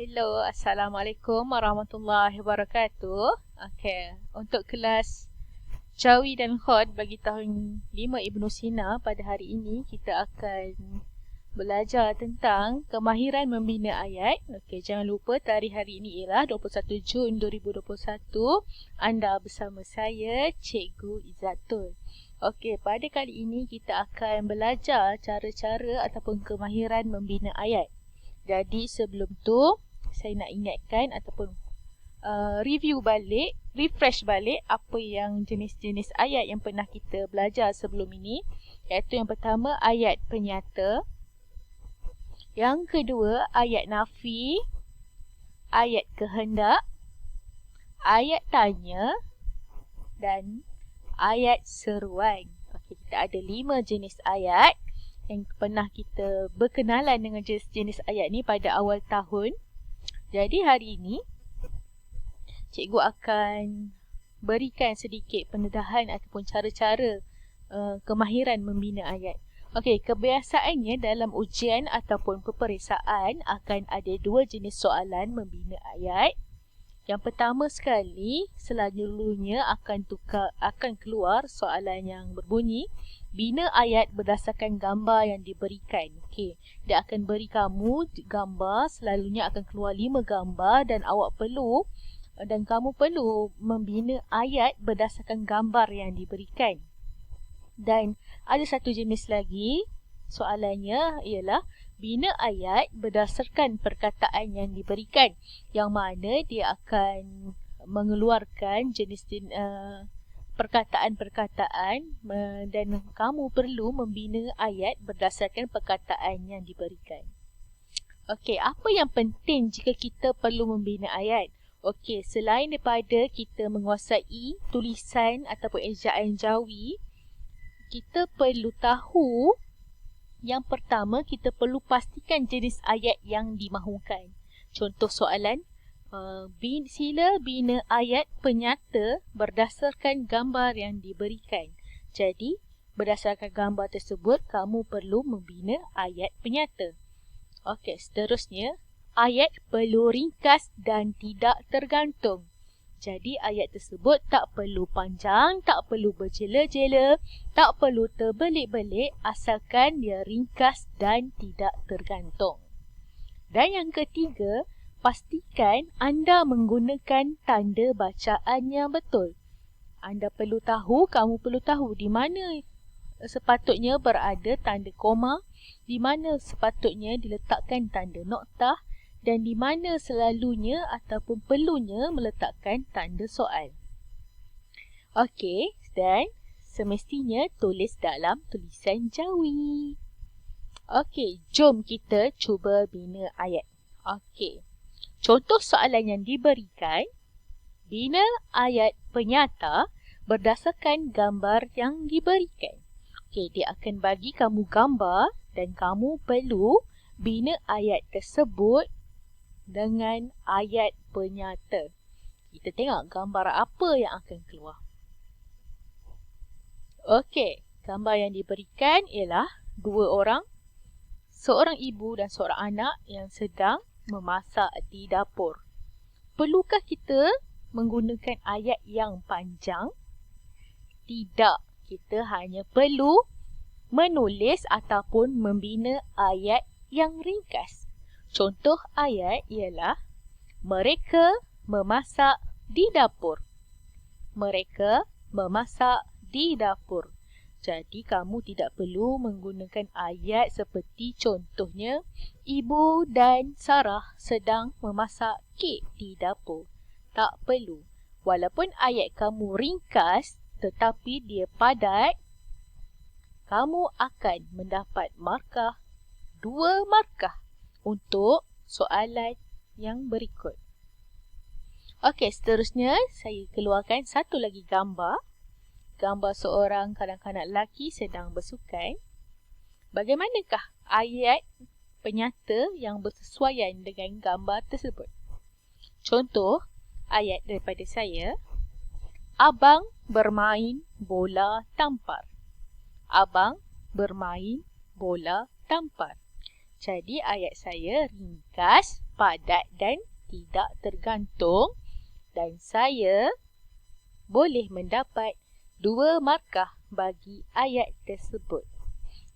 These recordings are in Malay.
Hello, Assalamualaikum warahmatullahi wabarakatuh. Okey, untuk kelas Jawi dan Khod bagi tahun 5 Ibnu Sina, pada hari ini kita akan belajar tentang kemahiran membina ayat. Okey, jangan lupa tarikh hari ini ialah 21 Jun 2021. Anda bersama saya, Cikgu Izzatul. Okey, pada kali ini kita akan belajar cara-cara ataupun kemahiran membina ayat. Jadi sebelum tu, saya nak ingatkan ataupun refresh balik apa yang jenis-jenis ayat yang pernah kita belajar sebelum ini. Iaitu yang pertama, ayat penyata. Yang kedua, ayat nafi, ayat kehendak, ayat tanya dan ayat seruan. Okey, kita ada 5 jenis ayat yang pernah kita berkenalan dengan jenis-jenis ayat ni pada awal tahun. Jadi hari ini cikgu akan berikan sedikit pendedahan ataupun cara-cara kemahiran membina ayat. Okey, kebiasaannya dalam ujian ataupun peperiksaan akan ada 2 jenis soalan membina ayat. Yang pertama sekali, selalunya akan keluar soalan yang berbunyi, bina ayat berdasarkan gambar yang diberikan. Okey, dia akan beri kamu gambar, selalunya akan keluar 5 gambar dan kamu perlu membina ayat berdasarkan gambar yang diberikan. Dan ada satu jenis lagi, soalannya ialah bina ayat berdasarkan perkataan yang diberikan, yang mana dia akan mengeluarkan jenis perkataan-perkataan dan kamu perlu membina ayat berdasarkan perkataan yang diberikan. Okey, apa yang penting jika kita perlu membina ayat? Okey, selain daripada kita menguasai tulisan ataupun ejaan Jawi, kita perlu tahu, yang pertama, kita perlu pastikan jenis ayat yang dimahukan. Contoh soalan, sila bina ayat penyata berdasarkan gambar yang diberikan. Jadi, berdasarkan gambar tersebut, kamu perlu membina ayat penyata. Okey, seterusnya, ayat perlu ringkas dan tidak tergantung. Jadi ayat tersebut tak perlu panjang, tak perlu berjela-jela, tak perlu terbelit-belit, asalkan dia ringkas dan tidak tergantung. Dan yang ketiga, pastikan anda menggunakan tanda bacaan yang betul. Kamu perlu tahu di mana sepatutnya berada tanda koma, di mana sepatutnya diletakkan tanda noktah, dan di mana selalunya ataupun perlunya meletakkan tanda soal. Okey, dan semestinya tulis dalam tulisan Jawi. Okey, jom kita cuba bina ayat. Okey, contoh soalan yang diberikan, bina ayat penyata berdasarkan gambar yang diberikan. Okey, dia akan bagi kamu gambar dan kamu perlu bina ayat tersebut dengan ayat penyata. Kita tengok gambar apa yang akan keluar. Okey, gambar yang diberikan ialah 2 orang, seorang ibu dan seorang anak yang sedang memasak di dapur. Perlukah kita menggunakan ayat yang panjang? Tidak, kita hanya perlu menulis ataupun membina ayat yang ringkas. Contoh ayat ialah, mereka memasak di dapur. Mereka memasak di dapur. Jadi kamu tidak perlu menggunakan ayat seperti contohnya, Ibu dan Sarah sedang memasak kek di dapur. Tak perlu. Walaupun ayat kamu ringkas tetapi dia padat, kamu akan mendapat markah 2 markah untuk soalan yang berikut. Okey, seterusnya saya keluarkan satu lagi gambar. Gambar seorang kanak-kanak lelaki sedang bersukan. Bagaimanakah ayat penyata yang bersesuaian dengan gambar tersebut? Contoh ayat daripada saya, abang bermain bola tampar. Abang bermain bola tampar. Jadi ayat saya ringkas, padat dan tidak tergantung, dan saya boleh mendapat 2 markah bagi ayat tersebut.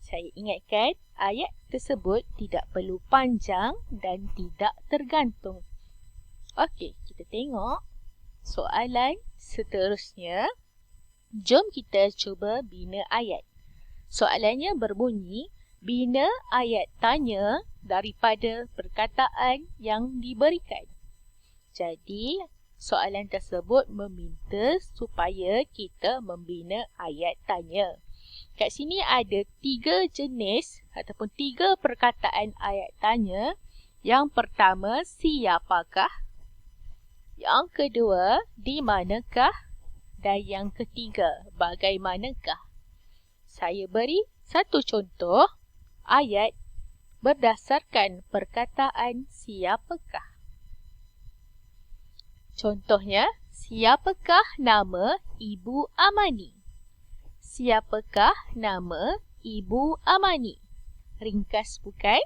Saya ingatkan, ayat tersebut tidak perlu panjang dan tidak tergantung. Okey, kita tengok soalan seterusnya. Jom kita cuba bina ayat. Soalannya berbunyi, bina ayat tanya daripada perkataan yang diberikan. Jadi, soalan tersebut meminta supaya kita membina ayat tanya. Kat sini ada 3 jenis ataupun 3 perkataan ayat tanya. Yang pertama, siapakah? Yang kedua, di manakah? Dan yang ketiga, bagaimanakah? Saya beri satu contoh ayat berdasarkan perkataan siapakah. Contohnya, siapakah nama Ibu Amani? Siapakah nama Ibu Amani? Ringkas bukan?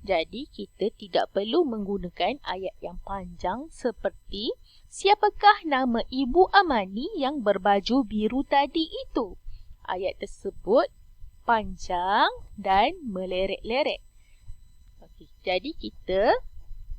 Jadi, kita tidak perlu menggunakan ayat yang panjang seperti siapakah nama Ibu Amani yang berbaju biru tadi itu? Ayat tersebut panjang dan meleret-leret. Okey, jadi kita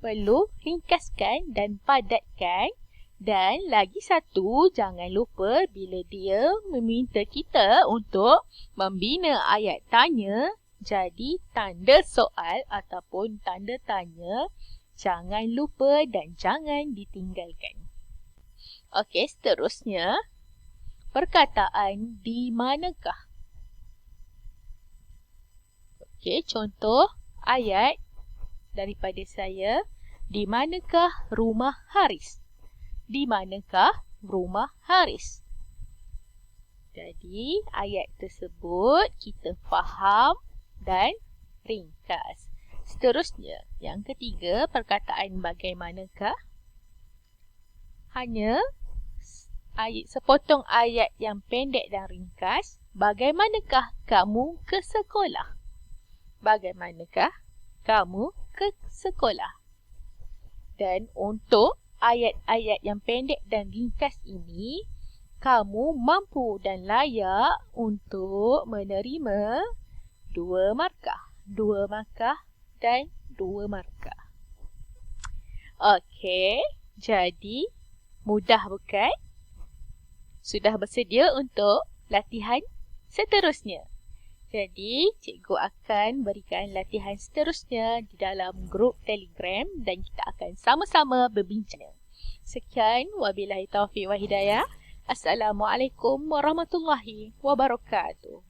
perlu ringkaskan dan padatkan. Dan lagi satu, jangan lupa bila dia meminta kita untuk membina ayat tanya, jadi tanda soal ataupun tanda tanya jangan lupa dan jangan ditinggalkan. Okey, seterusnya perkataan di manakah. Okey, contoh ayat daripada saya. Di manakah rumah Haris? Di manakah rumah Haris? Jadi, ayat tersebut kita faham dan ringkas. Seterusnya, yang ketiga, perkataan bagaimanakah. Hanya sepotong ayat yang pendek dan ringkas. Bagaimanakah kamu ke sekolah? Bagaimanakah kamu ke sekolah? Dan untuk ayat-ayat yang pendek dan ringkas ini, kamu mampu dan layak untuk menerima 2 markah. 2 markah dan 2 markah. Okey, jadi mudah bukan? Sudah bersedia untuk latihan seterusnya. Jadi, cikgu akan berikan latihan seterusnya di dalam grup Telegram dan kita akan sama-sama berbincang. Sekian, wabillahi taufiq wa hidayah. Assalamualaikum warahmatullahi wabarakatuh.